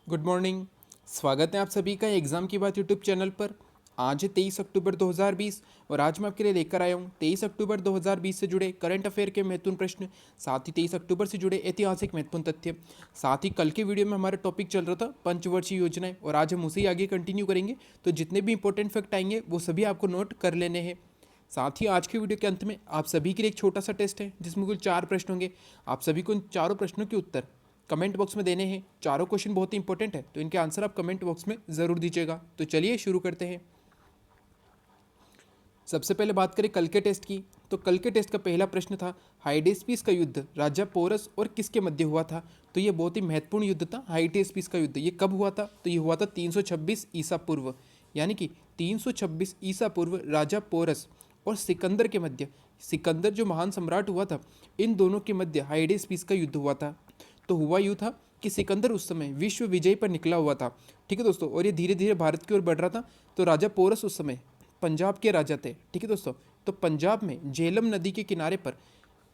Good morning. स्वागत है आप सभी का एग्ज़ाम की बात यूट्यूब चैनल पर। आज है 23 अक्टूबर 2020 और आज मैं आपके लिए लेकर आया हूँ 23 अक्टूबर 2020 से जुड़े करंट अफेयर के महत्वपूर्ण प्रश्न, साथ ही 23 अक्टूबर से जुड़े ऐतिहासिक महत्वपूर्ण तथ्य। साथ ही कल के वीडियो में हमारा टॉपिक चल रहा था पंचवर्षीय योजनाएं और आज हम उसे ही आगे कंटिन्यू करेंगे। तो जितने भी इंपॉर्टेंट फैक्ट आएंगे वो सभी आपको नोट कर लेने हैं। साथ ही आज के वीडियो के अंत में आप सभी के लिए एक छोटा सा टेस्ट है जिसमें कुल 4 प्रश्न होंगे। आप सभी को इन चारों प्रश्नों के उत्तर कमेंट बॉक्स में देने हैं। चारों क्वेश्चन बहुत ही इंपॉर्टेंट है तो इनके आंसर आप कमेंट बॉक्स में ज़रूर दीजिएगा। तो चलिए शुरू करते हैं। सबसे पहले बात करें कल के टेस्ट की, तो कल के टेस्ट का पहला प्रश्न था हाइडेस्पीस का युद्ध राजा पोरस और किसके मध्य हुआ था। तो ये बहुत ही महत्वपूर्ण युद्ध था हाइडेस्पीस का युद्ध। ये कब हुआ था? तो ये हुआ था 326 ईसा पूर्व, यानी कि 326 ईसा पूर्व राजा पोरस और सिकंदर के मध्य, सिकंदर जो महान सम्राट हुआ था, इन दोनों के मध्य हाइडेस्पीस का युद्ध हुआ था। तो हुआ यूँ था कि सिकंदर उस समय विश्व विजय पर निकला हुआ था, ठीक है दोस्तों, और ये धीरे धीरे भारत की ओर बढ़ रहा था। तो राजा पोरस उस समय पंजाब के राजा थे, ठीक है दोस्तों। तो पंजाब में झेलम नदी के किनारे पर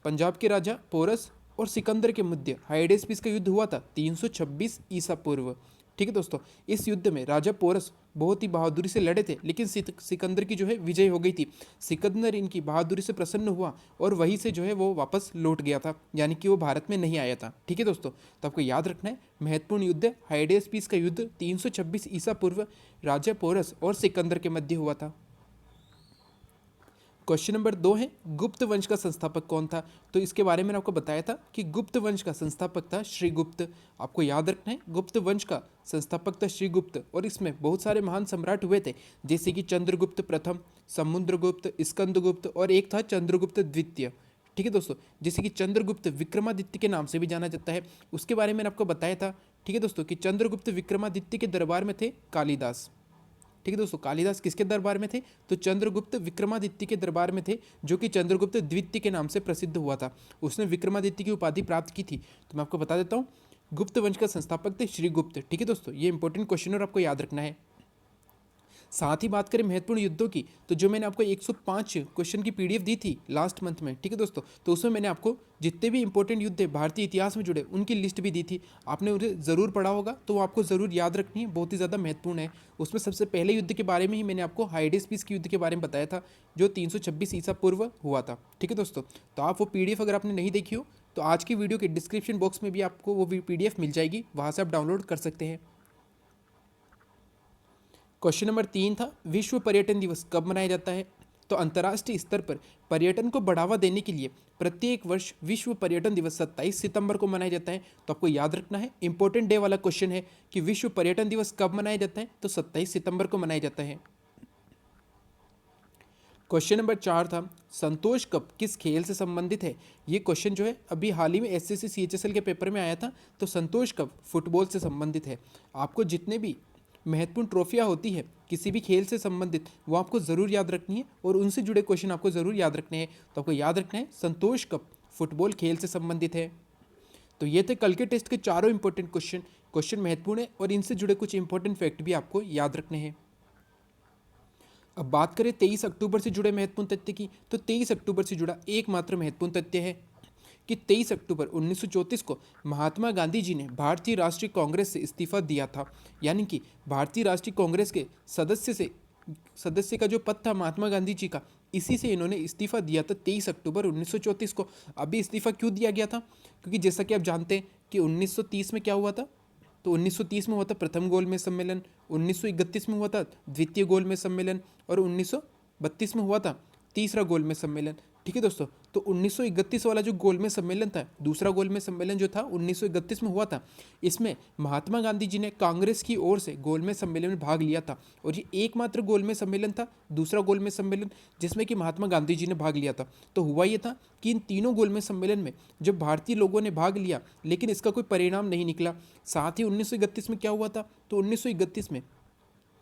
पंजाब के राजा पोरस और सिकंदर के मध्य हाइडेस्पीस का युद्ध हुआ था 326 ईसा पूर्व, ठीक है दोस्तों। इस युद्ध में राजा पोरस बहुत ही बहादुरी से लड़े थे, लेकिन सिकंदर की जो है विजय हो गई थी। सिकंदर इनकी बहादुरी से प्रसन्न हुआ और वहीं से जो है वो वापस लौट गया था, यानी कि वो भारत में नहीं आया था, ठीक है दोस्तों। तो आपको याद रखना है महत्वपूर्ण युद्ध हाइडेस्पीस का युद्ध 326 ईसा पूर्व राजा पोरस और सिकंदर के मध्य हुआ था। क्वेश्चन नंबर 2 है गुप्त वंश का संस्थापक कौन था। तो इसके बारे में आपको बताया था कि गुप्त वंश का संस्थापक था श्रीगुप्त। आपको याद रखना है गुप्त वंश का संस्थापक था श्रीगुप्त, और इसमें बहुत सारे महान सम्राट हुए थे, जैसे कि चंद्रगुप्त प्रथम, समुद्रगुप्त, स्कंदगुप्त और एक था चंद्रगुप्त द्वितीय, ठीक है दोस्तों। जैसे कि चंद्रगुप्त विक्रमादित्य के नाम से भी जाना जाता है, उसके बारे में आपको बताया था, ठीक है दोस्तों, कि चंद्रगुप्त विक्रमादित्य के दरबार में थे कालिदास, ठीक है दोस्तों। कालिदास किसके दरबार में थे? तो चंद्रगुप्त विक्रमादित्य के दरबार में थे, जो कि चंद्रगुप्त द्वितीय के नाम से प्रसिद्ध हुआ था। उसने विक्रमादित्य की उपाधि प्राप्त की थी। तो मैं आपको बता देता हूँ गुप्त वंश का संस्थापक थे श्रीगुप्त, ठीक है दोस्तों। ये इंपॉर्टेंट क्वेश्चन और आपको याद रखना है। साथ ही बात करें महत्वपूर्ण युद्धों की, तो जो मैंने आपको 105 क्वेश्चन की पीडीएफ दी थी लास्ट मंथ में, ठीक है दोस्तों, तो उसमें मैंने आपको जितने भी इंपॉर्टेंट युद्ध है भारतीय इतिहास में जुड़े उनकी लिस्ट भी दी थी। आपने उन्हें ज़रूर पढ़ा होगा, तो वो आपको ज़रूर याद रखनी है, बहुत ही ज़्यादा महत्वपूर्ण है। उसमें सबसे पहले युद्ध के बारे में ही मैंने आपको हाइडेस्पीस के युद्ध के बारे में बताया था, जो 326 ईसा पूर्व हुआ था, ठीक है दोस्तों। तो आप वो पीडीएफ अगर आपने नहीं देखी हो तो आज की वीडियो के डिस्क्रिप्शन बॉक्स में भी आपको वो पीडीएफ मिल जाएगी, वहाँ से आप डाउनलोड कर सकते हैं। क्वेश्चन नंबर 3 था विश्व पर्यटन दिवस कब मनाया जाता है। तो अंतर्राष्ट्रीय स्तर पर पर्यटन को बढ़ावा देने के लिए प्रत्येक वर्ष विश्व पर्यटन दिवस 27 सितंबर को मनाया जाता है। तो आपको याद रखना है, इंपॉर्टेंट डे वाला क्वेश्चन है कि विश्व पर्यटन दिवस कब मनाया जाता है। तो 27 सितंबर को मनाया जाता है। क्वेश्चन नंबर 4 था संतोष कप किस खेल से संबंधित है। ये क्वेश्चन जो है अभी हाल ही में एसएससी सीएचएसएल के पेपर में आया था। तो संतोष कप फुटबॉल से संबंधित है। आपको जितने भी महत्वपूर्ण ट्रॉफियाँ होती है किसी भी खेल से संबंधित, वो आपको ज़रूर याद रखनी है और उनसे जुड़े क्वेश्चन आपको ज़रूर याद रखने हैं। तो आपको याद रखना है संतोष कप फुटबॉल खेल से संबंधित है। तो ये थे कल के टेस्ट के चारों इंपॉर्टेंट क्वेश्चन महत्वपूर्ण है और इनसे जुड़े कुछ इंपॉर्टेंट फैक्ट भी आपको याद रखने हैं। अब बात करें 23 अक्टूबर से जुड़े महत्वपूर्ण तथ्य की, तो 23 अक्टूबर से जुड़ा एकमात्र महत्वपूर्ण तथ्य है कि 23 अक्टूबर 1934 को महात्मा गांधी जी ने भारतीय राष्ट्रीय कांग्रेस से इस्तीफा दिया था। यानी कि भारतीय राष्ट्रीय कांग्रेस के सदस्य का जो पद था महात्मा गांधी जी का, इसी से इन्होंने इस्तीफा दिया था 23 अक्टूबर 1934 को। अभी इस्तीफा क्यों दिया गया था? क्योंकि जैसा कि आप जानते हैं कि 1930 में क्या हुआ था। तो 1930 में हुआ था प्रथम गोलमेज सम्मेलन, 1931 में हुआ था द्वितीय गोलमेज सम्मेलन और 1932 में हुआ था तीसरा गोलमेज सम्मेलन, ठीक है दोस्तों। तो 1931 वाला जो गोलमेज सम्मेलन था, दूसरा गोलमेज सम्मेलन जो था 1931 में हुआ था, इसमें महात्मा गांधी जी ने कांग्रेस की ओर से गोलमेज सम्मेलन में भाग लिया था और ये एकमात्र गोलमेज सम्मेलन था, दूसरा गोलमेज सम्मेलन जिसमें कि महात्मा गांधी जी ने भाग लिया था। तो हुआ ये था कि इन तीनों गोलमेज सम्मेलन में जब भारतीय लोगों ने भाग लिया, लेकिन इसका कोई परिणाम नहीं निकला। साथ ही 1931 में क्या हुआ था? तो 1931 में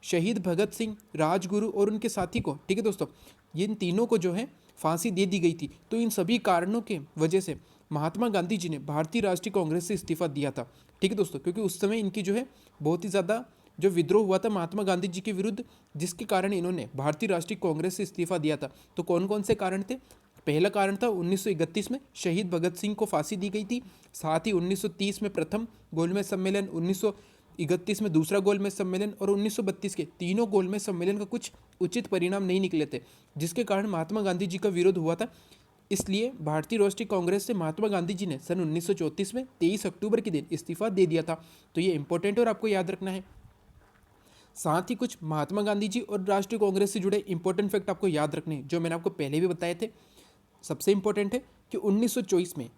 शहीद भगत सिंह, राजगुरु और उनके साथी को, ठीक है दोस्तों, इन तीनों को जो है फांसी दे दी गई थी। तो इन सभी कारणों के वजह से महात्मा गांधी जी ने भारतीय राष्ट्रीय कांग्रेस से इस्तीफा दिया था, ठीक है दोस्तों, क्योंकि उस समय इनकी जो है बहुत ही ज़्यादा जो विद्रोह हुआ था महात्मा गांधी जी के विरुद्ध, जिसके कारण इन्होंने भारतीय राष्ट्रीय कांग्रेस से इस्तीफा दिया था। तो कौन कौन से कारण थे? पहला कारण था 1931 में शहीद भगत सिंह को फांसी दी गई थी। साथ ही 1930 में प्रथम गोलमेज सम्मेलन, 1931 में दूसरा गोलमेज सम्मेलन और 1932 के तीनों गोलमेज सम्मेलन का कुछ उचित परिणाम नहीं निकले थे, जिसके कारण महात्मा गांधी जी का विरोध हुआ था। इसलिए भारतीय राष्ट्रीय कांग्रेस से महात्मा गांधी जी ने सन 1934 में 23 अक्टूबर के दिन इस्तीफा दे दिया था। तो ये इंपॉर्टेंट और आपको याद रखना है। साथ ही कुछ महात्मा गांधी जी और राष्ट्रीय कांग्रेस से जुड़े इंपॉर्टेंट फैक्ट आपको याद रखने हैं, जो मैंने आपको पहले भी बताए थे। सबसे इंपॉर्टेंट है कि 1924 में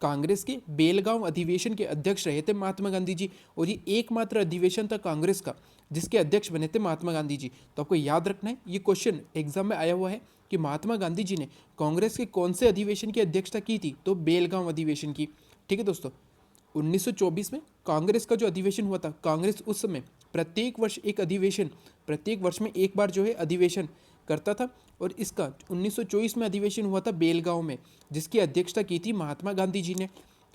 कांग्रेस के बेलगांव अधिवेशन के अध्यक्ष रहे थे महात्मा गांधी जी, और ये एकमात्र अधिवेशन था कांग्रेस का जिसके अध्यक्ष बने थे महात्मा गांधी जी। तो आपको याद रखना है, ये क्वेश्चन एग्जाम में आया हुआ है कि महात्मा गांधी जी ने कांग्रेस के कौन से अधिवेशन की अध्यक्षता की थी, तो बेलगांव अधिवेशन की। ठीक है दोस्तों, 1924 में कांग्रेस का जो अधिवेशन हुआ था, कांग्रेस उस समय प्रत्येक वर्ष में एक बार जो है अधिवेशन करता था, और इसका 1924 में अधिवेशन हुआ था बेलगांव में, जिसकी अध्यक्षता की थी महात्मा गांधी जी ने।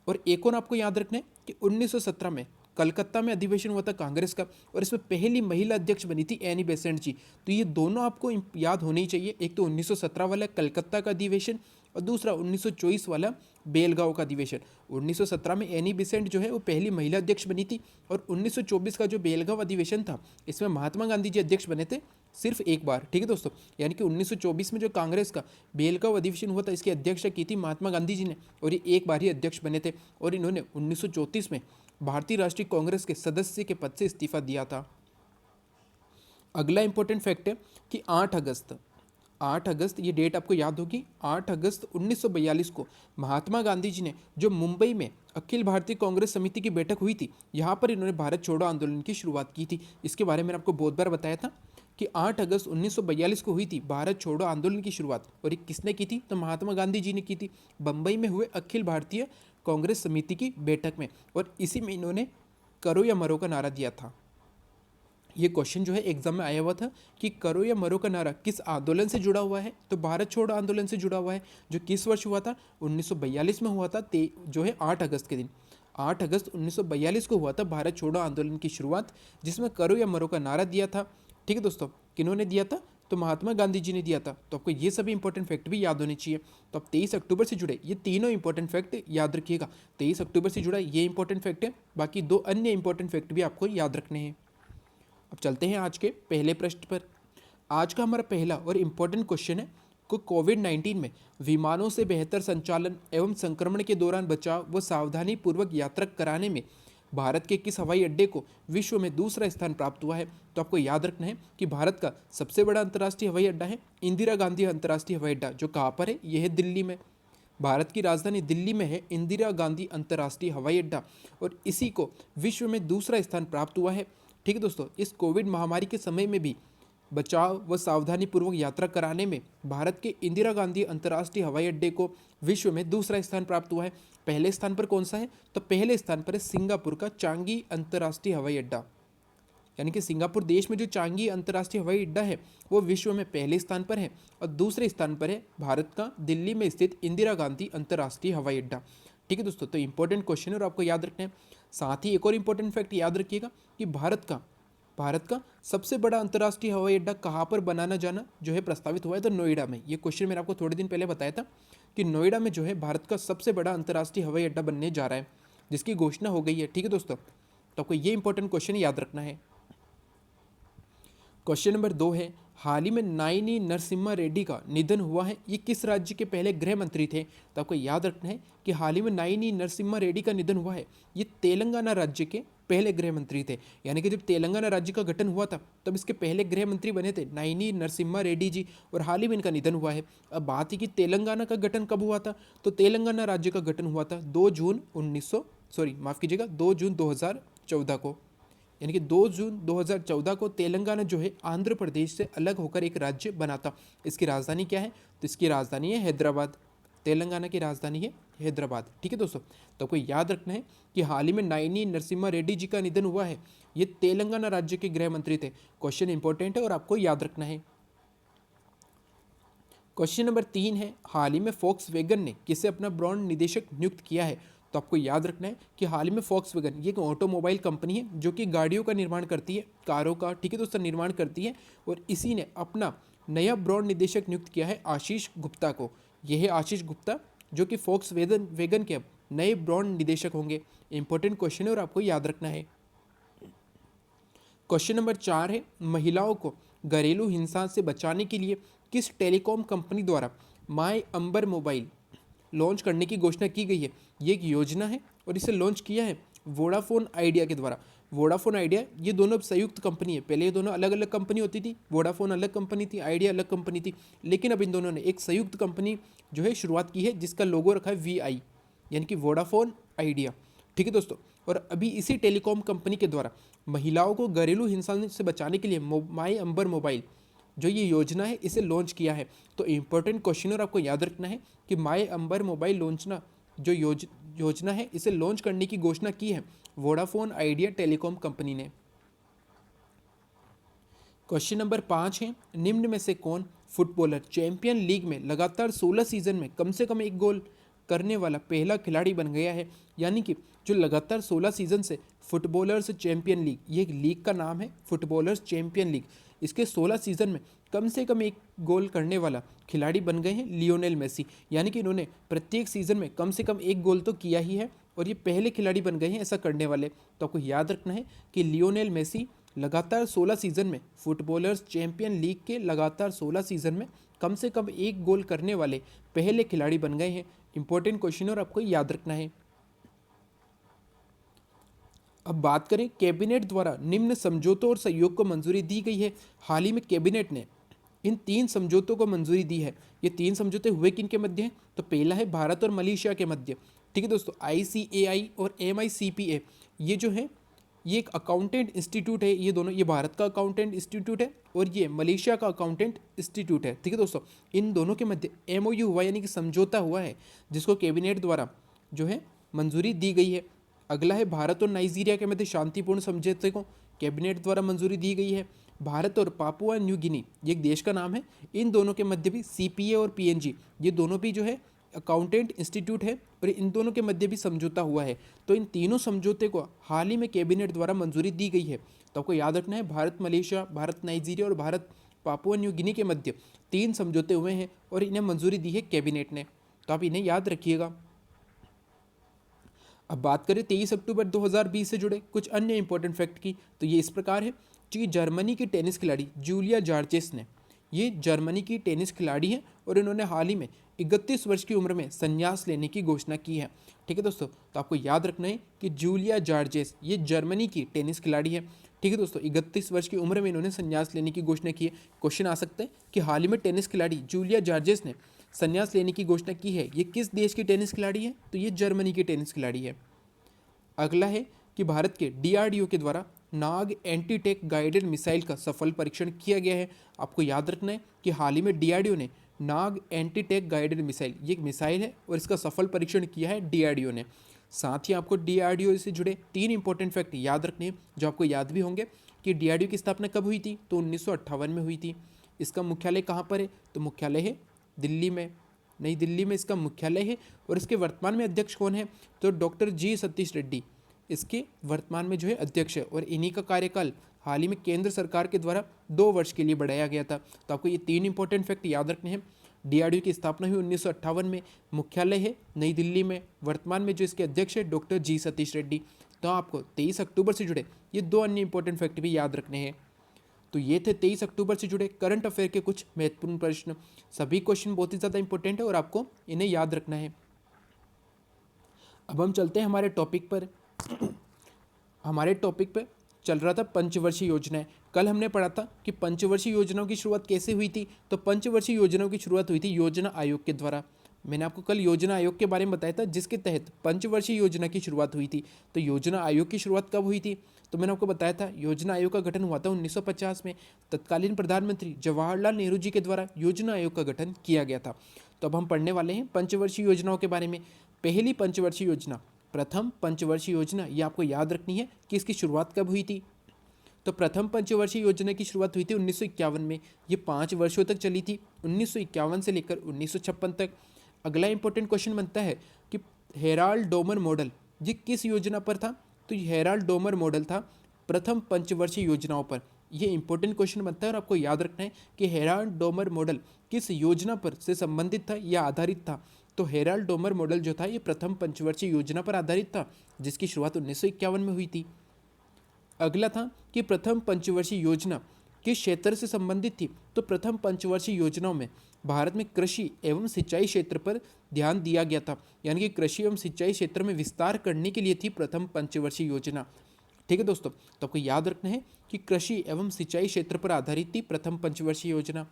और एक और आपको याद रखना है कि 1917 में कलकत्ता में अधिवेशन हुआ था कांग्रेस का, और इसमें पहली महिला अध्यक्ष बनी थी एनी बेसेंट जी। तो ये दोनों आपको याद होने ही चाहिए, एक तो 1917 वाला कलकत्ता का अधिवेशन और दूसरा 1924 वाला बेलगांव का अधिवेशन। 1917 में एनी बेसेंट जो है वो पहली महिला अध्यक्ष बनी थी, और 1924 का जो बेलगांव अधिवेशन था इसमें महात्मा गांधी जी अध्यक्ष बने थे सिर्फ एक बार। ठीक है दोस्तों, यानी कि 1924 में जो कांग्रेस का बेलगांव अधिवेशन हुआ था इसकी अध्यक्षता की थी महात्मा गांधी जी ने, और ये एक बार ही अध्यक्ष बने थे, और इन्होंने 1934 में भारतीय राष्ट्रीय कांग्रेस के सदस्य के पद से इस्तीफा दिया था। अगला इंपॉर्टेंट फैक्ट है कि 8 अगस्त ये डेट आपको याद होगी, 8 अगस्त 1942 को महात्मा गांधी जी ने जो मुंबई में अखिल भारतीय कांग्रेस समिति की बैठक हुई थी, यहाँ पर इन्होंने भारत छोड़ो आंदोलन की शुरुआत की थी। इसके बारे में आपको बहुत बार बताया था कि 8 अगस्त 1942 को हुई थी भारत छोड़ो आंदोलन की शुरुआत, और ये किसने की थी, तो महात्मा गांधी जी ने की थी बम्बई में हुए अखिल भारतीय कांग्रेस समिति की बैठक में, और इसी में इन्होंने करो या मरो का नारा दिया था। ये क्वेश्चन जो है एग्जाम में आया हुआ था कि करो या मरो का नारा किस आंदोलन से जुड़ा हुआ है, तो भारत छोड़ो आंदोलन से जुड़ा हुआ है, जो किस वर्ष हुआ था, 1942 में हुआ था, जो है 8 अगस्त के दिन। 8 अगस्त 1942 को हुआ था भारत छोड़ो आंदोलन की शुरुआत, जिसमें करो या मरो का नारा दिया था। ठीक है दोस्तों, किन्होंने दिया था, तो महात्मा गांधी जी ने दिया था। तो आपको ये सभी इंपॉर्टेंट फैक्ट भी याद होने चाहिए। तो आप 23 अक्टूबर से जुड़े ये तीनों इंपॉर्टेंट फैक्ट याद रखिएगा। 23 अक्टूबर से जुड़ा ये इंपॉर्टेंट फैक्ट है, बाकी 2 अन्य इंपॉर्टेंट फैक्ट भी आपको याद रखने हैं। अब चलते हैं आज के पहले प्रश्न पर। आज का हमारा पहला और इम्पोर्टेंट क्वेश्चन है को कोविड-19 में विमानों से बेहतर संचालन एवं संक्रमण के दौरान बचाव व सावधानी पूर्वक यात्रा कराने में भारत के किस हवाई अड्डे को विश्व में दूसरा स्थान प्राप्त हुआ है। तो आपको याद रखना है कि भारत का सबसे बड़ा अंतर्राष्ट्रीय हवाई अड्डा है इंदिरा गांधी अंतर्राष्ट्रीय हवाई अड्डा, जो कहाँ पर है, यह है दिल्ली में। भारत की राजधानी दिल्ली में है इंदिरा गांधी अंतर्राष्ट्रीय हवाई अड्डा, और इसी को विश्व में दूसरा स्थान प्राप्त हुआ है। ठीक है दोस्तों, इस कोविड महामारी के समय में भी बचाव व सावधानी पूर्वक यात्रा कराने में भारत के इंदिरा गांधी अंतर्राष्ट्रीय हवाई अड्डे को विश्व में दूसरा स्थान प्राप्त हुआ है। पहले स्थान पर कौन सा है, तो पहले स्थान पर है सिंगापुर का चांगी अंतर्राष्ट्रीय हवाई अड्डा, यानी कि सिंगापुर देश में जो चांगी अंतर्राष्ट्रीय हवाई अड्डा है वो विश्व में पहले स्थान पर है, और दूसरे स्थान पर है भारत का दिल्ली में स्थित इंदिरा गांधी अंतर्राष्ट्रीय हवाई अड्डा। ठीक है दोस्तों, तो इंपॉर्टेंट क्वेश्चन है और आपको याद रखना है। साथ ही एक और इंपॉर्टेंट फैक्ट याद रखिएगा कि भारत का सबसे बड़ा अंतर्राष्ट्रीय हवाई अड्डा कहाँ पर बनाना जाना जो है प्रस्तावित हुआ है, तो नोएडा में। ये क्वेश्चन मैंने आपको थोड़े दिन पहले बताया था कि नोएडा में जो है भारत का सबसे बड़ा अंतर्राष्ट्रीय हवाई अड्डा बनने जा रहा है, जिसकी घोषणा हो गई है। ठीक है दोस्तों, तो आपको ये इंपॉर्टेंट क्वेश्चन याद रखना है। क्वेश्चन नंबर 2 है, हाल ही में नायनी नरसिम्हा रेड्डी का निधन हुआ है, ये किस राज्य के पहले गृह मंत्री थे। तो आपको याद रखना है कि हाल ही में नायनी नरसिम्हा रेड्डी का निधन हुआ है, ये तेलंगाना राज्य के पहले गृह मंत्री थे। यानी कि जब तेलंगाना राज्य का गठन हुआ था तब इसके पहले गृह मंत्री बने थे नायनी नरसिम्हा रेड्डी जी, और हाल ही में इनका निधन हुआ है। अब बात है कि तेलंगाना का गठन कब हुआ था, तो तेलंगाना राज्य का गठन हुआ था 2 जून 2014 को, यानी कि 2 जून 2014 को तेलंगाना जो है आंध्र प्रदेश से अलग होकर एक राज्य बना था। इसकी राजधानी क्या है, तो इसकी राजधानी है हैदराबाद। तेलंगाना की राजधानी है हैदराबाद। ठीक है दोस्तों, तो आपको याद रखना है कि हाल ही में नायनी नरसिम्हा रेड्डी जी का निधन हुआ है, ये तेलंगाना राज्य के गृह मंत्री थे। क्वेश्चन इंपॉर्टेंट है और आपको याद रखना है। क्वेश्चन नंबर 3 है, हाल ही में फॉक्सवैगन ने किसे अपना ब्रांड निदेशक नियुक्त किया है। तो आपको याद रखना है कि हाल ही में फॉक्सवैगन ये एक ऑटोमोबाइल कंपनी है जो कि गाड़ियों का निर्माण करती है, कारों का, ठीक है दोस्तों, निर्माण करती है, और इसी ने अपना नया ब्रांड निदेशक नियुक्त किया है आशीष गुप्ता को। यह है आशीष गुप्ता जो कि फॉक्सवैगन के अब नए ब्रांड निदेशक होंगे। इंपॉर्टेंट क्वेश्चन है और आपको याद रखना है। क्वेश्चन नंबर 4 है, महिलाओं को घरेलू हिंसा से बचाने के लिए किस टेलीकॉम कंपनी द्वारा माई अंबर मोबाइल लॉन्च करने की घोषणा की गई है? ये एक योजना है और इसे लॉन्च किया है वोडाफोन आइडिया के द्वारा। वोडाफोन आइडिया ये दोनों संयुक्त कंपनी है। पहले ये दोनों अलग अलग कंपनी होती थी, वोडाफोन अलग कंपनी थी, आइडिया अलग कंपनी थी, लेकिन अब इन दोनों ने एक संयुक्त कंपनी जो है शुरुआत की है, जिसका लोगो रखा है VI, यानी कि वोडाफोन आइडिया। ठीक है दोस्तों, और अभी इसी टेलीकॉम कंपनी के द्वारा महिलाओं को घरेलू हिंसा से बचाने के लिए माई अंबर मोबाइल जो ये योजना है इसे लॉन्च किया है। तो इम्पोर्टेंट क्वेश्चन और आपको याद रखना है कि माई अंबर मोबाइल लॉन्चना जो योजना है इसे लॉन्च करने की घोषणा की है वोडाफोन आइडिया टेलीकॉम कंपनी ने। क्वेश्चन नंबर 5 है, निम्न में से कौन फुटबॉलर चैंपियन लीग में लगातार 16 सीजन में कम से कम एक गोल करने वाला पहला खिलाड़ी बन गया है? यानी कि जो लगातार 16 सीजन से फुटबॉलर्स चैंपियन लीग, ये एक लीग का नाम है फुटबॉलर्स चैंपियन लीग, इसके 16 सीजन में कम से कम एक गोल करने वाला खिलाड़ी बन गए हैं लियोनेल मेसी। यानी कि इन्होंने प्रत्येक सीजन में कम से कम एक गोल तो किया ही है और ये पहले खिलाड़ी बन गए हैं ऐसा करने वाले। तो आपको याद रखना है कि लियोनेल मेसी लगातार 16 सीजन में फुटबॉलर्स चैंपियन लीग के लगातार 16 सीजन में कम से कम एक गोल करने वाले पहले खिलाड़ी बन गए हैं। इंपॉर्टेंट क्वेश्चन और आपको याद रखना है। अब बात करें कैबिनेट द्वारा निम्न समझौतों और सहयोग को मंजूरी दी गई है। हाल ही में कैबिनेट ने इन 3 समझौतों को मंजूरी दी है। ये 3 समझौते हुए किन के मध्य हैं? तो पहला है भारत और मलेशिया के मध्य। ठीक है दोस्तों, ICAI और MICPA ये जो है ये एक अकाउंटेंट इंस्टीट्यूट है। ये दोनों, ये भारत का अकाउंटेंट इंस्टीट्यूट है और ये मलेशिया का अकाउंटेंट इंस्टीट्यूट है। ठीक है दोस्तों, इन दोनों के मध्य MOU हुआ यानी कि समझौता हुआ है, जिसको कैबिनेट द्वारा जो है मंजूरी दी गई है। अगला है भारत और नाइजीरिया के मध्य शांतिपूर्ण समझौते को कैबिनेट द्वारा मंजूरी दी गई है। भारत और पापुआ न्यू गिनी, ये एक देश का नाम है, इन दोनों के मध्य भी CPA और PNG ये दोनों भी जो है अकाउंटेंट इंस्टीट्यूट है और इन दोनों के मध्य भी समझौता हुआ है। तो इन तीनों समझौते को हाल ही में कैबिनेट द्वारा मंजूरी दी गई है। तो आपको याद रखना है भारत मलेशिया, भारत नाइजीरिया और भारत पापुआ न्यू गिनी के मध्य 3 समझौते हुए हैं और इन्हें मंजूरी दी है कैबिनेट ने। तो आप इन्हें याद रखिएगा। अब बात करें 23 अक्टूबर 2020 से जुड़े कुछ अन्य इंपॉर्टेंट फैक्ट की, तो ये इस प्रकार है कि जर्मनी की टेनिस खिलाड़ी जूलिया जार्जेस ने, ये जर्मनी की टेनिस खिलाड़ी हैं और इन्होंने हाल ही में 31 वर्ष की उम्र में संन्यास लेने की घोषणा की है। ठीक है दोस्तों, तो आपको याद रखना है कि जूलिया जार्जेस ये जर्मनी की टेनिस खिलाड़ी है। ठीक है दोस्तों, 31 वर्ष की उम्र में इन्होंने संन्यास लेने की घोषणा की है। क्वेश्चन आ सकता है कि हाल ही में टेनिस खिलाड़ी जूलिया जार्जेस ने संन्यास लेने की घोषणा की है, ये किस देश की टेनिस खिलाड़ी है? तो ये जर्मनी की टेनिस खिलाड़ी है। अगला है कि भारत के DRDO के द्वारा नाग एंटी टेक गाइडेड मिसाइल का सफल परीक्षण किया गया है। आपको याद रखना है कि हाल ही में DRDO ने नाग एंटी टेक गाइडेड मिसाइल, ये एक मिसाइल है और इसका सफल परीक्षण किया है DRDO ने। साथ ही आपको DRDO से जुड़े 3 इंपॉर्टेंट फैक्ट याद रखने हैं जो आपको याद भी होंगे कि DRDO की स्थापना कब हुई थी? तो 1958 में हुई थी। इसका मुख्यालय कहाँ पर है? तो मुख्यालय है दिल्ली में, नई दिल्ली में इसका मुख्यालय है। और इसके वर्तमान में अध्यक्ष कौन है? तो डॉक्टर G सतीश रेड्डी इसके वर्तमान में जो है अध्यक्ष है और इन्हीं का कार्यकाल हाल ही में केंद्र सरकार के द्वारा 2 वर्ष के लिए बढ़ाया गया था। तो आपको ये 3 इंपॉर्टेंट फैक्ट याद रखने हैं। DRDO की स्थापना हुई 1958 में, मुख्यालय है नई दिल्ली में, वर्तमान में जो इसके अध्यक्ष है डॉक्टर G सतीश रेड्डी। तो आपको 23 अक्टूबर से जुड़े ये 2 अन्य इंपॉर्टेंट फैक्ट भी याद रखने हैं। तो ये थे 23 अक्टूबर से जुड़े करंट अफेयर के कुछ महत्वपूर्ण प्रश्न। सभी क्वेश्चन बहुत ही ज़्यादा इंपॉर्टेंट है और आपको इन्हें याद रखना है। अब हम चलते हैं हमारे टॉपिक पर। हमारे टॉपिक पे चल रहा था पंचवर्षीय योजनाएं। कल हमने पढ़ा था कि पंचवर्षीय योजनाओं की शुरुआत कैसे हुई थी? तो पंचवर्षीय योजनाओं की शुरुआत हुई थी योजना आयोग के द्वारा। मैंने आपको कल योजना आयोग के बारे में बताया था जिसके तहत पंचवर्षीय योजना की शुरुआत हुई थी। तो योजना आयोग की शुरुआत कब हुई थी? तो मैंने आपको बताया था योजना आयोग का गठन हुआ था 1950 में। तत्कालीन प्रधानमंत्री जवाहरलाल नेहरू जी के द्वारा योजना आयोग का गठन किया गया था। तो अब हम पढ़ने वाले हैं पंचवर्षीय योजनाओं के बारे में। पहली पंचवर्षीय योजना, प्रथम पंचवर्षीय योजना, ये आपको याद रखनी है कि इसकी शुरुआत कब हुई थी। तो प्रथम पंचवर्षीय योजना की शुरुआत हुई थी 1951 में। ये 5 वर्षों तक चली थी, 1951 से लेकर 1956 तक। अगला इंपॉर्टेंट क्वेश्चन बनता है कि हेराल्ड डोमर मॉडल ये किस योजना पर था? तो हेराल्ड डोमर मॉडल था प्रथम पंचवर्षीय योजनाओं पर। ये इंपॉर्टेंट क्वेश्चन बनता है और आपको याद रखना है कि हेराल्ड डोमर मॉडल किस योजना पर से संबंधित था या आधारित था। तो हेराल्ड डोमर मॉडल जो था ये प्रथम पंचवर्षीय योजना पर आधारित था जिसकी शुरुआत 1951 में हुई थी। अगला था कि प्रथम पंचवर्षीय योजना किस क्षेत्र से संबंधित थी। तो प्रथम पंचवर्षीय योजनाओं में भारत में कृषि एवं सिंचाई क्षेत्र पर ध्यान दिया गया था, यानी कि कृषि एवं सिंचाई क्षेत्र में विस्तार करने के लिए थी प्रथम पंचवर्षीय योजना। ठीक है दोस्तों, तो आपको याद रखना है कि कृषि एवं सिंचाई क्षेत्र पर आधारित थी प्रथम पंचवर्षीय योजना।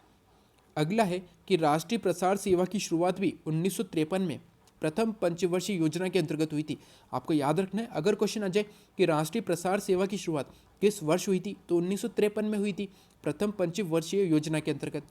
अगला है कि राष्ट्रीय प्रसार सेवा की शुरुआत भी 1953 में प्रथम पंचवर्षीय योजना के अंतर्गत हुई थी। आपको याद रखना है, अगर क्वेश्चन आ जाए कि राष्ट्रीय प्रसार सेवा की शुरुआत किस वर्ष हुई थी, तो 1953 में हुई थी प्रथम पंचवर्षीय योजना के अंतर्गत।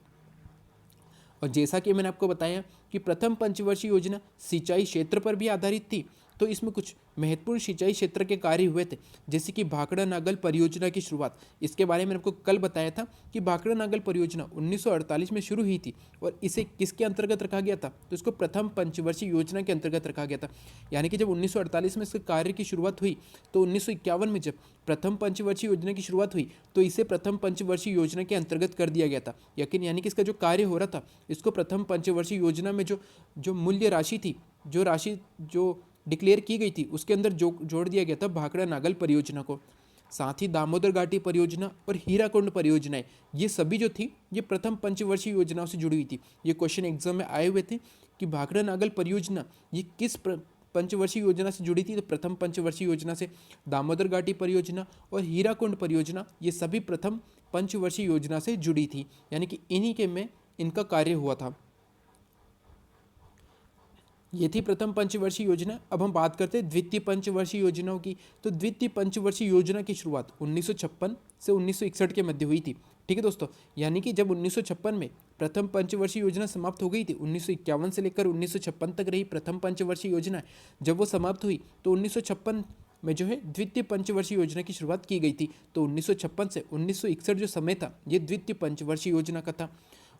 और जैसा कि मैंने आपको बताया कि प्रथम पंचवर्षीय योजना सिंचाई क्षेत्र पर भी आधारित थी, तो इसमें कुछ महत्वपूर्ण सिंचाई क्षेत्र के कार्य हुए थे, जैसे कि भाखड़ा नागल परियोजना की शुरुआत। इसके बारे में मैंने आपको कल बताया था कि भाखड़ा नागल परियोजना 1948 में शुरू हुई थी और इसे किसके अंतर्गत रखा गया था, तो इसको प्रथम पंचवर्षीय योजना के अंतर्गत रखा गया था। यानी कि जब 1948 में इसके कार्य की शुरुआत हुई, तो 1951 में जब प्रथम पंचवर्षीय योजना की शुरुआत हुई, तो इसे प्रथम पंचवर्षीय योजना के अंतर्गत कर दिया गया था। यानी कि इसका जो कार्य हो रहा था, इसको प्रथम पंचवर्षीय योजना में जो मूल्य राशि थी, जो राशि जो डिक्लेयर की गई थी, उसके अंदर जोड़ दिया गया था भाखड़ा नागल परियोजना को। साथ ही दामोदर घाटी परियोजना और हीराकुंड परियोजनाएं, ये सभी जो थी ये प्रथम पंचवर्षीय योजनाओं से जुड़ी हुई थी। ये क्वेश्चन एग्जाम में आए हुए थे कि भाखड़ा नागल परियोजना ये किस पंचवर्षीय योजना से जुड़ी थी, तो प्रथम पंचवर्षीय योजना से। दामोदर घाटी परियोजना और हीराकुंड परियोजना ये सभी प्रथम पंचवर्षीय योजना से जुड़ी थी, यानी कि इन्हीं के में इनका कार्य हुआ था। ये थी प्रथम पंचवर्षीय योजना। अब हम बात करते हैं द्वितीय पंचवर्षीय योजनाओं की। तो द्वितीय पंचवर्षीय योजना की शुरुआत 1956 से 1961 के मध्य हुई थी। ठीक है दोस्तों, यानी कि जब 1956 में प्रथम पंचवर्षीय योजना समाप्त हो गई थी, 1951 से लेकर 1956 तक रही प्रथम पंचवर्षीय योजना। जब वो समाप्त हुई तो 1956 में जो है द्वितीय पंचवर्षीय योजना की शुरुआत की गई थी। तो 1956 से 1961 जो समय था, ये द्वितीय पंचवर्षीय योजना का था।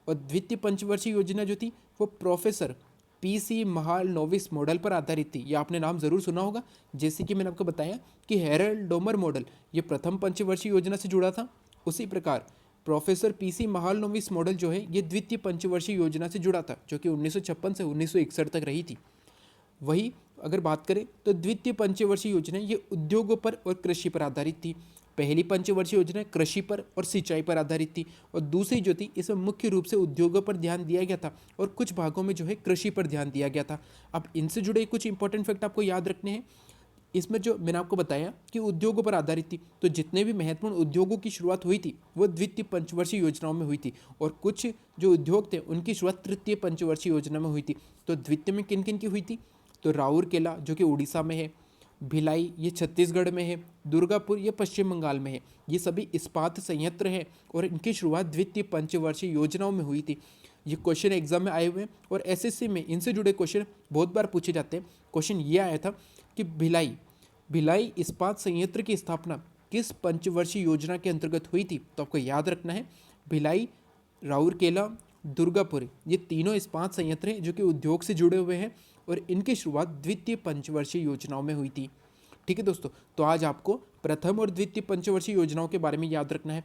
और द्वितीय पंचवर्षीय योजना जो थी वो प्रोफेसर पीसी महालनोबिस मॉडल पर आधारित थी। ये आपने नाम जरूर सुना होगा। जैसे कि मैंने आपको बताया कि हैरल्ड डोमर मॉडल ये प्रथम पंचवर्षीय योजना से जुड़ा था, उसी प्रकार प्रोफेसर पीसी महालनोबिस मॉडल जो है ये द्वितीय पंचवर्षीय योजना से जुड़ा था, जो कि 1956 से 1961 तक रही थी। वही अगर बात करें तो द्वितीय पंचवर्षीय योजना ये उद्योगों पर और कृषि पर आधारित थी। पहली पंचवर्षीय योजना कृषि पर और सिंचाई पर आधारित थी, और दूसरी जो थी इसमें मुख्य रूप से उद्योगों पर ध्यान दिया गया था और कुछ भागों में जो है कृषि पर ध्यान दिया गया था। अब इनसे जुड़े कुछ इंपॉर्टेंट फैक्ट आपको याद रखने हैं। इसमें जो मैंने आपको बताया कि उद्योगों पर आधारित थी, तो जितने भी महत्वपूर्ण उद्योगों की शुरुआत हुई थी वो द्वितीय पंचवर्षीय योजनाओं में हुई थी, और कुछ जो उद्योग थे उनकी शुरुआत तृतीय पंचवर्षीय योजना में हुई थी। तो द्वितीय में किन किन की हुई थी, तो राउरकेला जो कि उड़ीसा में है, भिलाई ये छत्तीसगढ़ में है, दुर्गापुर ये पश्चिम बंगाल में है। ये सभी इस्पात संयंत्र हैं और इनकी शुरुआत द्वितीय पंचवर्षीय योजनाओं में हुई थी। ये क्वेश्चन एग्जाम में आए हुए हैं और एसएससी में इनसे जुड़े क्वेश्चन बहुत बार पूछे जाते हैं। क्वेश्चन ये आया था कि भिलाई इस्पात संयंत्र की स्थापना किस पंचवर्षीय योजना के अंतर्गत हुई थी, तो आपको याद रखना है भिलाई, राउरकेला, दुर्गापुर ये तीनों इस्पात संयंत्र हैं जो कि उद्योग से जुड़े हुए हैं और इनकी शुरुआत द्वितीय पंचवर्षीय योजनाओं में हुई थी। ठीक है दोस्तों, तो आज आपको प्रथम और द्वितीय पंचवर्षीय योजनाओं के बारे में याद रखना है।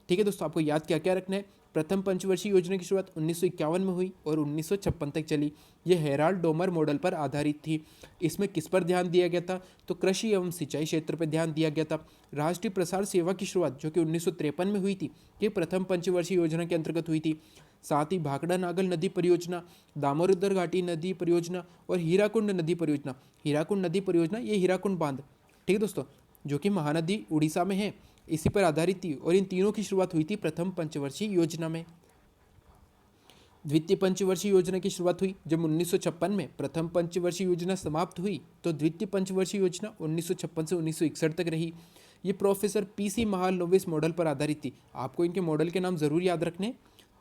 ठीक है दोस्तों, आपको याद क्या क्या रखना है। प्रथम पंचवर्षीय योजना की शुरुआत 1951 में हुई और 1956 तक चली। ये हेराल्ड डोमर मॉडल पर आधारित थी। इसमें किस पर ध्यान दिया गया था, तो कृषि एवं सिंचाई क्षेत्र पर ध्यान दिया गया था। राष्ट्रीय प्रसार सेवा की शुरुआत जो कि 1953 में हुई थी, ये प्रथम पंचवर्षीय योजना के अंतर्गत हुई थी। साथ ही भाखड़ा नागल नदी परियोजना, दामोदर घाटी नदी परियोजना और हीराकुंड नदी परियोजना। हीराकुंड नदी परियोजना ये हीराकुंड बांध, ठीक है दोस्तों, जो कि महानदी उड़ीसा में है, इसी पर आधारित थी और इन तीनों की शुरुआत हुई थी प्रथम पंचवर्षीय योजना में। द्वितीय पंचवर्षीय योजना की शुरुआत हुई जब 1956 में प्रथम पंचवर्षीय योजना समाप्त हुई, तो द्वितीय पंचवर्षीय योजना 1956 से 1961 तक रही। ये प्रोफेसर पीसी महालनोबिस मॉडल पर आधारित थी। आपको इनके मॉडल के नाम जरूर याद रखने।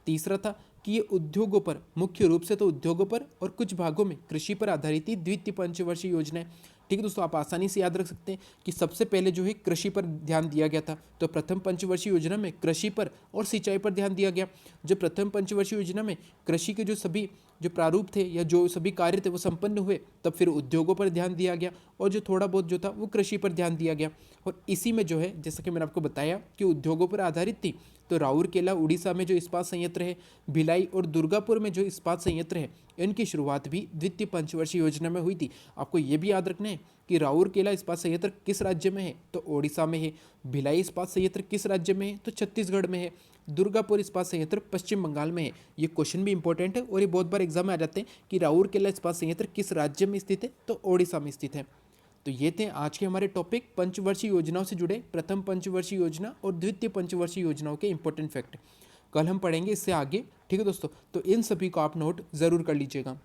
तीसरा था कि ये उद्योगों पर, मुख्य रूप से तो उद्योगों पर और कुछ भागों में कृषि पर आधारित थी द्वितीय पंचवर्षीय योजना है। ठीक है दोस्तों, आप आसानी से याद रख सकते हैं कि सबसे पहले जो है कृषि पर ध्यान दिया गया था। तो प्रथम पंचवर्षीय योजना में कृषि पर और सिंचाई पर ध्यान दिया गया। जब प्रथम पंचवर्षीय योजना में कृषि के जो सभी जो प्रारूप थे या जो सभी कार्य थे वो संपन्न हुए, तब फिर उद्योगों पर ध्यान दिया गया और जो थोड़ा बहुत जो था वो कृषि पर ध्यान दिया गया। और इसी में जो है, जैसा कि मैंने आपको बताया कि उद्योगों पर आधारित थी, तो राउरकेला उड़ीसा में जो इस्पात संयंत्र है, भिलाई और दुर्गापुर में जो इस्पात संयंत्र है, इनकी शुरुआत भी द्वितीय पंचवर्षीय योजना में हुई थी। आपको ये भी याद रखना है कि राउरकेला इस्पात संयंत्र किस राज्य में है, तो ओडिशा में है। भिलाई इस्पात संयंत्र किस राज्य में है, तो छत्तीसगढ़ में है। दुर्गापुर इस्पात संयंत्र पश्चिम बंगाल में है। ये क्वेश्चन भी इंपॉर्टेंट है और ये बहुत बार एग्जाम में आ जाते हैं कि राउरकेला इस्पात संयंत्र किस राज्य में स्थित है, तो ओडिशा में स्थित है। तो ये थे आज के हमारे टॉपिक पंचवर्षीय योजनाओं से जुड़े प्रथम पंचवर्षीय योजना और द्वितीय पंचवर्षीय योजनाओं के इंपॉर्टेंट फैक्ट। कल हम पढ़ेंगे इससे आगे, ठीक है दोस्तों। तो इन सभी को आप नोट जरूर कर लीजिएगा।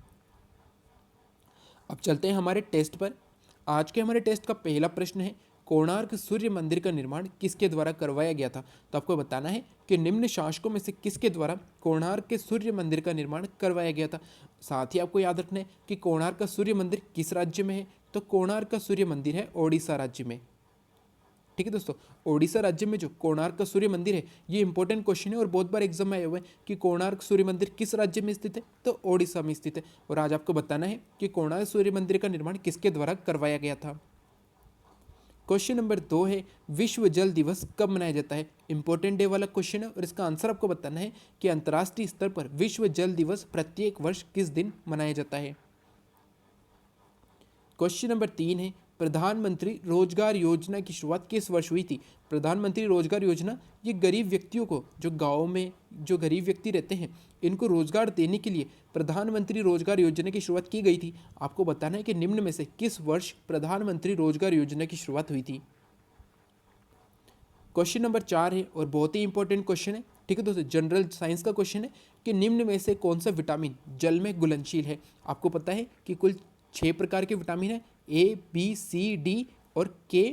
अब चलते हैं हमारे टेस्ट पर। आज के हमारे टेस्ट का पहला प्रश्न है, कोणार्क सूर्य मंदिर का निर्माण किसके द्वारा करवाया गया था। तो आपको बताना है कि निम्न शासकों में से किसके द्वारा कोणार्क के सूर्य मंदिर का निर्माण करवाया गया था। साथ ही आपको याद रखना है कि कोणार्क का सूर्य मंदिर किस राज्य में है, तो कोणार्क का सूर्य मंदिर है ओडिशा राज्य में। ठीक है दोस्तों, ओडिशा राज्य में जो कोणार्क का सूर्य मंदिर है, ये इंपॉर्टेंट क्वेश्चन है और बहुत बार एग्जाम में आए हुए हैं कि कोणार्क सूर्य मंदिर किस राज्य में स्थित है, तो ओडिशा में स्थित है। और आज आपको बताना है कि कोणार्क सूर्य मंदिर का निर्माण किसके द्वारा करवाया गया था। क्वेश्चन नंबर 2 है, विश्व जल दिवस कब मनाया जाता है। इंपॉर्टेंट डे वाला क्वेश्चन है और इसका आंसर आपको बताना है कि अंतर्राष्ट्रीय स्तर पर विश्व जल दिवस प्रत्येक वर्ष किस दिन मनाया जाता है। क्वेश्चन नंबर 3 है, प्रधानमंत्री रोजगार योजना की शुरुआत किस वर्ष हुई थी। प्रधानमंत्री रोजगार योजना ये गरीब व्यक्तियों को, जो गाँव में जो गरीब व्यक्ति रहते हैं, इनको रोजगार देने के लिए प्रधानमंत्री रोजगार योजना की शुरुआत की गई थी। आपको बताना है कि निम्न में से किस वर्ष प्रधानमंत्री रोजगार योजना की शुरुआत हुई थी। क्वेश्चन नंबर 4 है और बहुत ही इंपॉर्टेंट क्वेश्चन है, ठीक है दोस्तों, जनरल साइंस का क्वेश्चन है कि निम्न में से कौन सा विटामिन जल में घुलनशील है। आपको पता है कि कुल 6 प्रकार के विटामिन है, ए बी सी डी और के,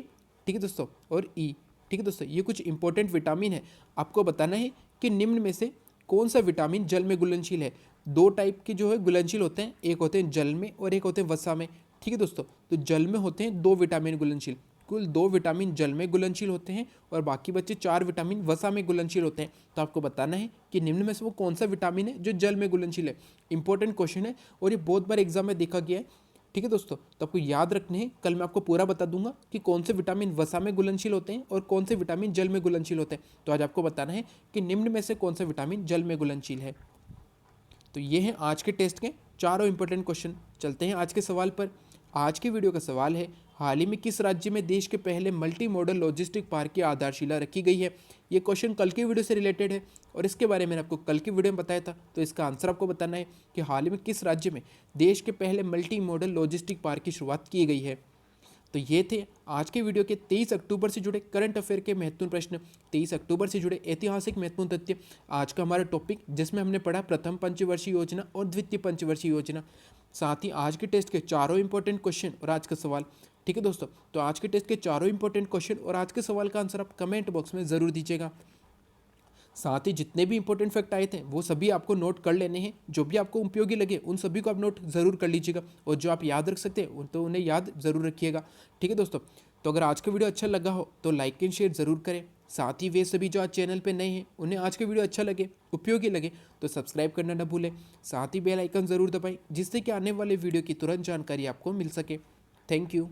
ठीक है दोस्तों, और ई, ठीक है दोस्तों। ये कुछ इंपॉर्टेंट विटामिन है। आपको बताना है कि निम्न में से कौन सा विटामिन जल में घुलनशील है। 2 टाइप के जो है घुलनशील होते हैं, एक होते हैं जल में और एक होते हैं वसा में, ठीक है दोस्तों। तो जल में होते हैं 2 विटामिन घुलनशील, कुल 2 विटामिन जल में घुलनशील होते हैं और बाकी बच्चे 4 विटामिन वसा में घुलनशील होते हैं। तो आपको बताना है कि निम्न में से वो कौन सा विटामिन है जो जल में घुलनशील है। इंपॉर्टेंट क्वेश्चन है और ये बहुत बार एग्जाम में देखा गया है, ठीक है दोस्तों। तो आपको याद रखने हैं, कल मैं आपको पूरा बता दूंगा कि कौन से विटामिन वसा में घुलनशील होते हैं और कौन से विटामिन जल में घुलनशील होते हैं। तो आज आपको बताना है कि निम्न में से कौन सा विटामिन जल में घुलनशील है। तो ये हैं आज के टेस्ट के चारों इंपॉर्टेंट क्वेश्चन। चलते हैं आज के सवाल पर। आज के वीडियो का सवाल है, हाल ही में किस राज्य में देश के पहले मल्टी मॉडल लॉजिस्टिक पार्क की आधारशिला रखी गई है। ये क्वेश्चन कल की वीडियो से रिलेटेड है और इसके बारे में मैंने आपको कल की वीडियो में बताया था। तो इसका आंसर आपको बताना है कि हाल ही में किस राज्य में देश के पहले मल्टी मॉडल लॉजिस्टिक पार्क की शुरुआत की गई है। तो ये थे आज के वीडियो के 23 अक्टूबर से जुड़े करंट अफेयर के महत्वपूर्ण प्रश्न, 23 अक्टूबर से जुड़े ऐतिहासिक महत्वपूर्ण तथ्य। आज का हमारा टॉपिक जिसमें हमने पढ़ा प्रथम पंचवर्षीय योजना और द्वितीय पंचवर्षीय योजना, साथ ही आज के टेस्ट के चारों इंपॉर्टेंट क्वेश्चन और आज का सवाल, ठीक है दोस्तों। तो आज के टेस्ट के चारों इंपॉर्टेंट क्वेश्चन और आज के सवाल का आंसर आप कमेंट बॉक्स में ज़रूर दीजिएगा। साथ ही जितने भी इंपॉर्टेंट फैक्ट आए थे वो सभी आपको नोट कर लेने हैं। जो भी आपको उपयोगी लगे उन सभी को आप नोट ज़रूर कर लीजिएगा और जो आप याद रख सकते हैं तो उन्हें याद ज़रूर रखिएगा, ठीक है दोस्तों। तो अगर आज का वीडियो अच्छा लगा हो तो लाइक एंड शेयर ज़रूर करें। साथ ही वे सभी जो आज चैनल पे नए हैं उन्हें आज का वीडियो अच्छा लगे, उपयोगी लगे तो सब्सक्राइब करना न भूलें। साथ ही बेल आइकन ज़रूर दबाएं जिससे कि आने वाले वीडियो की तुरंत जानकारी आपको मिल सके। Thank you.